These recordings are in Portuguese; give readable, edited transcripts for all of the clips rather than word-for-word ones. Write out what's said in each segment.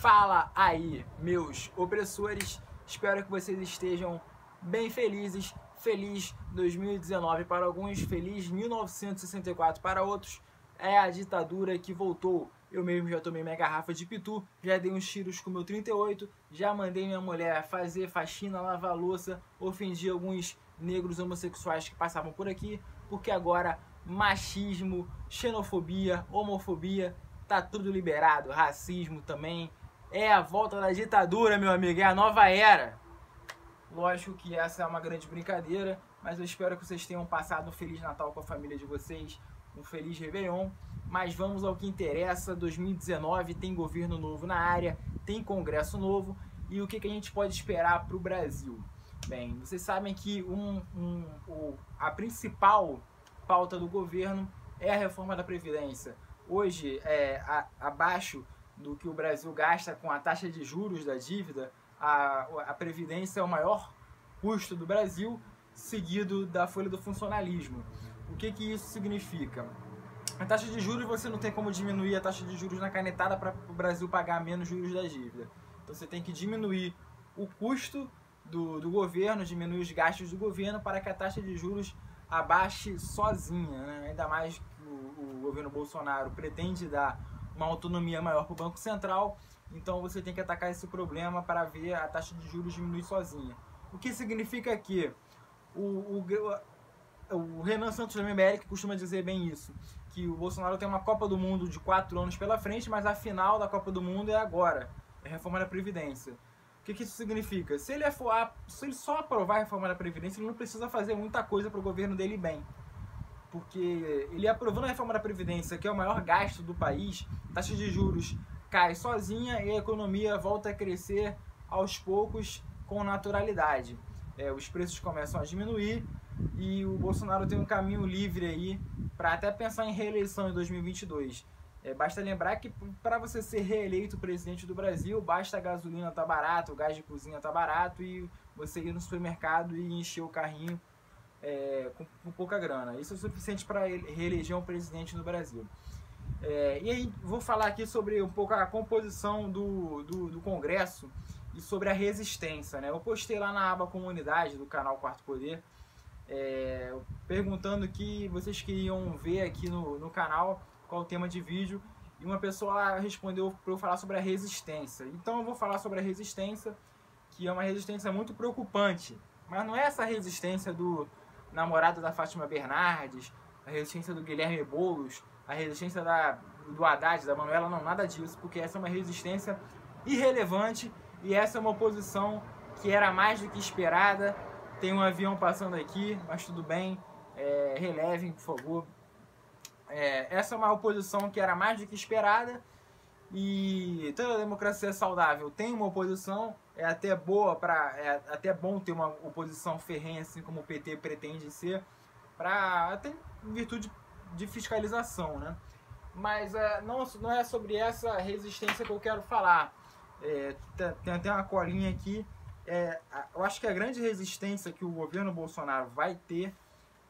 Fala aí, meus opressores, espero que vocês estejam bem felizes. Feliz 2019 para alguns, feliz 1964 para outros. É a ditadura que voltou. Eu mesmo já tomei minha garrafa de pitu, já dei uns tiros com meu 38, já mandei minha mulher fazer faxina, lavar louça, ofendi alguns negros homossexuais que passavam por aqui, porque agora machismo, xenofobia, homofobia, tá tudo liberado, racismo também. É a volta da ditadura, meu amigo, é a nova era. Lógico que essa é uma grande brincadeira, mas eu espero que vocês tenham passado um Feliz Natal com a família de vocês, um Feliz Réveillon. Mas vamos ao que interessa. 2019 tem governo novo na área, tem congresso novo, e o que a gente pode esperar para o Brasil? Bem, vocês sabem que a principal pauta do governo é a reforma da Previdência. Hoje, abaixo do que o Brasil gasta com a taxa de juros da dívida, a Previdência é o maior custo do Brasil, seguido da folha do funcionalismo. O que isso significa? A taxa de juros, você não tem como diminuir a taxa de juros na canetada para o Brasil pagar menos juros da dívida. Então você tem que diminuir o custo do governo, diminuir os gastos do governo para que a taxa de juros abaixe sozinha, né? Ainda mais que o governo Bolsonaro pretende dar uma autonomia maior para o Banco Central, então você tem que atacar esse problema para ver a taxa de juros diminuir sozinha. O que significa que o Renan Santos do MBL que costuma dizer bem isso, que o Bolsonaro tem uma Copa do Mundo de 4 anos pela frente, mas a final da Copa do Mundo é agora, é a reforma da Previdência. O que isso significa? Se ele só aprovar a reforma da Previdência, ele não precisa fazer muita coisa para o governo dele bem. Porque ele aprovando a reforma da Previdência, que é o maior gasto do país, a taxa de juros cai sozinha e a economia volta a crescer aos poucos com naturalidade. Os preços começam a diminuir e o Bolsonaro tem um caminho livre aí para até pensar em reeleição em 2022. Basta lembrar que para você ser reeleito presidente do Brasil, basta a gasolina estar barato, o gás de cozinha estar barato e você ir no supermercado e encher o carrinho com pouca grana. Isso é o suficiente para reeleger um presidente no Brasil. E aí vou falar aqui sobre um pouco a composição do Congresso e sobre a resistência, né? Eu postei lá na aba comunidade do canal Quarto Poder perguntando que vocês queriam ver aqui no canal qual o tema de vídeo, e uma pessoa lá respondeu para eu falar sobre a resistência. Então eu vou falar sobre a resistência, que é uma resistência muito preocupante, mas não é essa resistência do namorado da Fátima Bernardes, a resistência do Guilherme Boulos, a resistência do Haddad, da Manuela, não, nada disso, porque essa é uma resistência irrelevante e essa é uma oposição que era mais do que esperada. Tem um avião passando aqui, mas tudo bem, relevem, por favor. Essa é uma oposição que era mais do que esperada e toda democracia saudável tem uma oposição. É até bom ter uma oposição ferrenha, assim como o PT pretende ser, até em virtude de fiscalização, né? Mas não é sobre essa resistência que eu quero falar. Tem até uma colinha aqui. Eu acho que a grande resistência que o governo Bolsonaro vai ter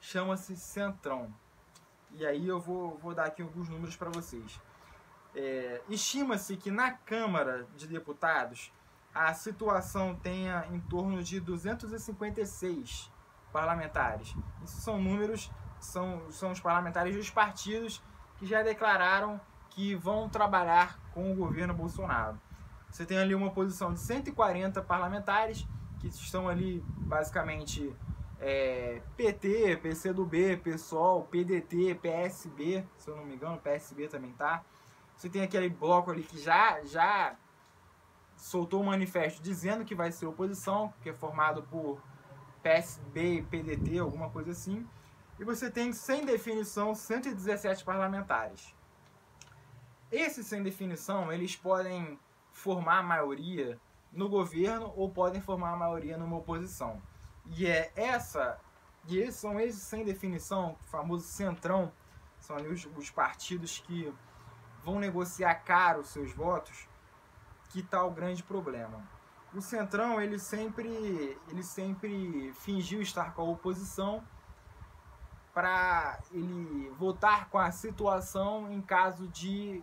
chama-se Centrão. E aí eu vou dar aqui alguns números para vocês. Estima-se que na Câmara de Deputados a situação tenha em torno de 256 parlamentares. Isso são números, são os parlamentares dos partidos que já declararam que vão trabalhar com o governo Bolsonaro. Você tem ali uma oposição de 140 parlamentares que estão ali basicamente PT, PCdoB, PSOL, PDT, PSB, se eu não me engano, PSB também tá. Você tem aquele bloco ali que já soltou um manifesto dizendo que vai ser oposição, que é formado por PSB e PDT, alguma coisa assim. E você tem, sem definição, 117 parlamentares. Esses sem definição, eles podem formar a maioria no governo ou podem formar a maioria numa oposição. E esses são esses sem definição, o famoso centrão, são ali os partidos que vão negociar caro os seus votos, que está o grande problema. O centrão, ele sempre fingiu estar com a oposição para ele votar com a situação em caso de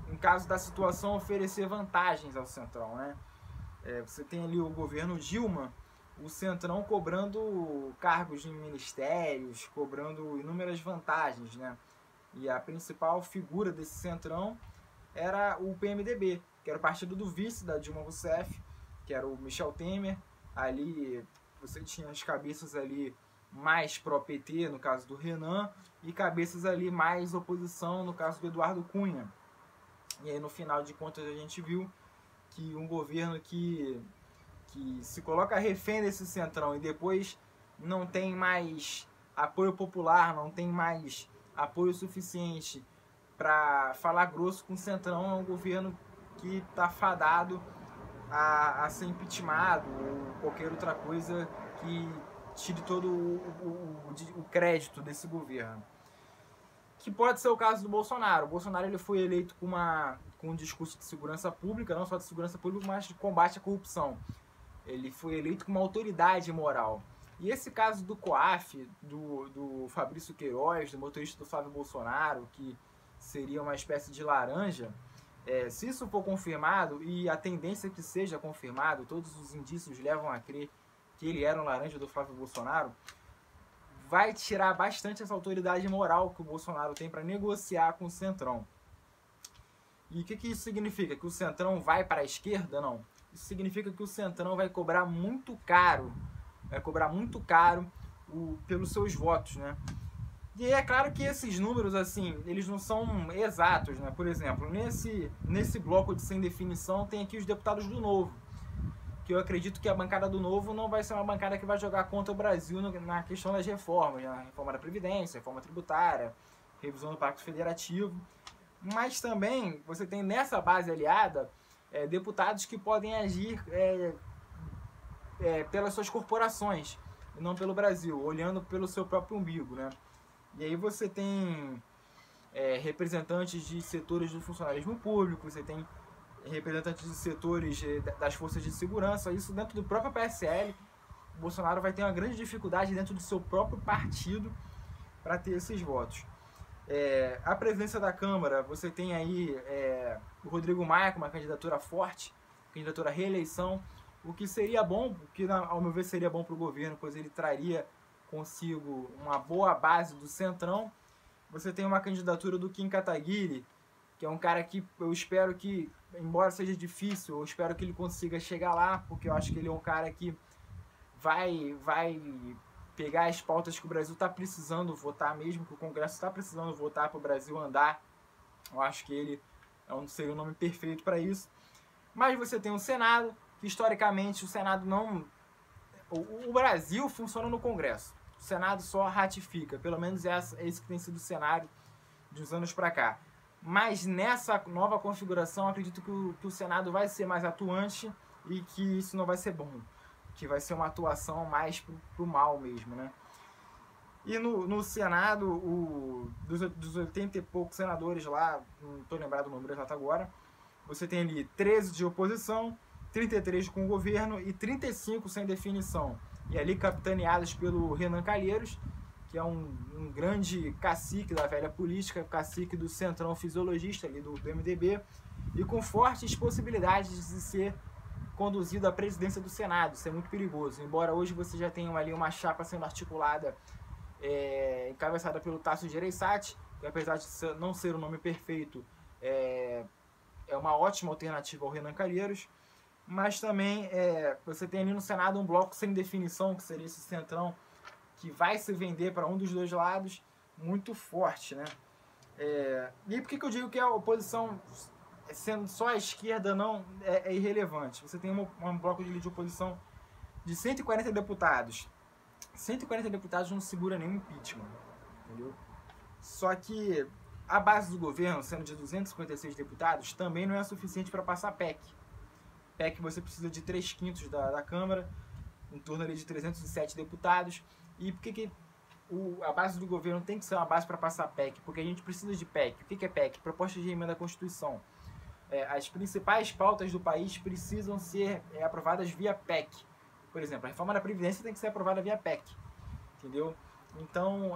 em caso da situação, oferecer vantagens ao Centrão, né? Você tem ali o governo Dilma, o Centrão cobrando cargos em ministérios, cobrando inúmeras vantagens, né? E a principal figura desse Centrão era o PMDB, que era o partido do vice da Dilma Rousseff, que era o Michel Temer. Ali você tinha as cabeças ali mais pró-PT, no caso do Renan, e cabeças ali mais oposição, no caso do Eduardo Cunha. E aí no final de contas a gente viu que um governo que se coloca refém desse Centrão e depois não tem mais apoio popular, não tem mais apoio suficiente para falar grosso com o Centrão, é um governo que está fadado a ser impeachmentado ou qualquer outra coisa que tire todo o crédito desse governo. Que pode ser o caso do Bolsonaro. O Bolsonaro ele foi eleito com um discurso de segurança pública, não só de segurança pública, mas de combate à corrupção. Ele foi eleito com uma autoridade moral. E esse caso do COAF, do Fabrício Queiroz, do motorista do Flávio Bolsonaro, que seria uma espécie de laranja, se isso for confirmado, e a tendência é que seja confirmado, todos os indícios levam a crer que ele era um laranja do Flávio Bolsonaro, vai tirar bastante essa autoridade moral que o Bolsonaro tem para negociar com o Centrão. E o que isso significa? Que o Centrão vai para a esquerda? Não. Isso significa que o Centrão vai cobrar muito caro, pelos seus votos, né? E é claro que esses números, assim, eles não são exatos, né? Por exemplo, nesse bloco de sem definição tem aqui os deputados do Novo, que eu acredito que a bancada do Novo não vai ser uma bancada que vai jogar contra o Brasil na questão das reformas, né? Reforma da Previdência, reforma tributária, revisão do Pacto Federativo. Mas também você tem nessa base aliada deputados que podem agir pelas suas corporações, e não pelo Brasil, olhando pelo seu próprio umbigo, né? E aí você tem representantes de setores do funcionalismo público, você tem representantes de setores das forças de segurança, isso dentro do próprio PSL. O Bolsonaro vai ter uma grande dificuldade dentro do seu próprio partido para ter esses votos. A presidência da Câmara, você tem aí o Rodrigo Maia com uma candidatura forte, candidatura à reeleição, o que seria bom, o que ao meu ver seria bom para o governo, pois ele traria consigo uma boa base do Centrão. Você tem uma candidatura do Kim Kataguiri, que é um cara que eu espero que, embora seja difícil, eu espero que ele consiga chegar lá, porque eu acho que ele é um cara que vai pegar as pautas que o Brasil está precisando votar, mesmo que o Congresso está precisando votar para o Brasil andar. Eu acho que ele seria o nome perfeito para isso. Mas você tem o Senado, que historicamente o Senado não... O Brasil funciona no Congresso. O Senado só ratifica, pelo menos esse que tem sido o cenário de uns anos para cá. Mas nessa nova configuração, acredito que o Senado vai ser mais atuante e que isso não vai ser bom. Que vai ser uma atuação mais pro mal mesmo, né? E no Senado, dos 80 e poucos senadores lá, não estou lembrado o número exato agora, você tem ali 13 de oposição, 33 com o governo e 35 sem definição. E ali capitaneados pelo Renan Calheiros, que é um grande cacique da velha política, cacique do centrão fisiologista ali do MDB, e com fortes possibilidades de ser conduzido à presidência do Senado. Isso é muito perigoso. Embora hoje você já tenha ali uma chapa sendo articulada, encabeçada pelo Tasso Gereissati, que apesar de não ser o nome perfeito, é uma ótima alternativa ao Renan Calheiros. Mas também você tem ali no Senado um bloco sem definição, que seria esse centrão, que vai se vender para um dos dois lados, muito forte, né? E por que eu digo que a oposição, sendo só a esquerda, não é irrelevante? Você tem um bloco de oposição de 140 deputados. 140 deputados não segura nenhum impeachment, entendeu? Só que a base do governo, sendo de 256 deputados, também não é suficiente para passar PEC. PEC você precisa de 3/5 da Câmara, em torno ali de 307 deputados. E por que a base do governo tem que ser uma base para passar PEC? Porque a gente precisa de PEC. O que é PEC? Proposta de emenda à Constituição. As principais pautas do país precisam ser aprovadas via PEC. Por exemplo, a reforma da Previdência tem que ser aprovada via PEC. Entendeu? Então,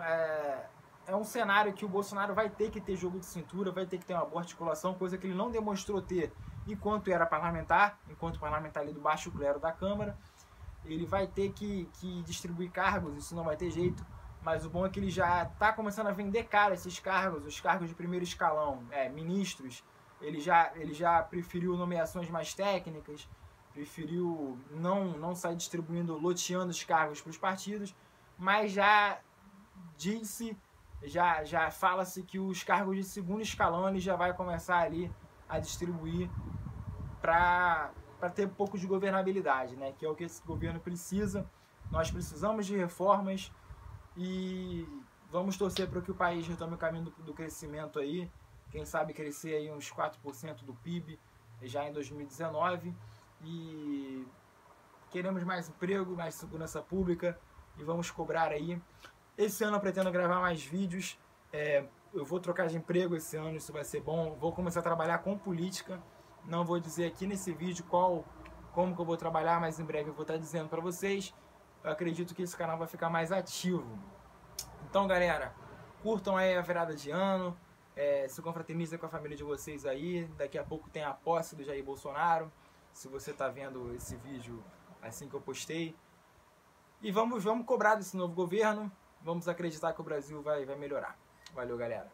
é um cenário que o Bolsonaro vai ter que ter jogo de cintura, vai ter que ter uma boa articulação, coisa que ele não demonstrou ter enquanto era parlamentar, enquanto parlamentar ali do baixo clero da Câmara. Ele vai ter que distribuir cargos, isso não vai ter jeito, mas o bom é que ele já está começando a vender caro esses cargos, os cargos de primeiro escalão, ministros. Ele já preferiu nomeações mais técnicas, preferiu não sair distribuindo, loteando os cargos para os partidos, mas já disse, já fala-se que os cargos de segundo escalão ele já vai começar ali a distribuir para ter um pouco de governabilidade, né? Que é o que esse governo precisa. Nós precisamos de reformas e vamos torcer para que o país retome o caminho do crescimento aí. Quem sabe crescer aí uns 4% do PIB já em 2019. E queremos mais emprego, mais segurança pública e vamos cobrar aí. Esse ano eu pretendo gravar mais vídeos. Eu vou trocar de emprego esse ano, isso vai ser bom. Vou começar a trabalhar com política. Não vou dizer aqui nesse vídeo como que eu vou trabalhar, mas em breve eu vou estar dizendo para vocês. Eu acredito que esse canal vai ficar mais ativo. Então, galera, curtam aí a virada de ano. Se confraternizem com a família de vocês aí. Daqui a pouco tem a posse do Jair Bolsonaro. Se você está vendo esse vídeo assim que eu postei. E vamos cobrar desse novo governo. Vamos acreditar que o Brasil vai melhorar. Valeu, galera.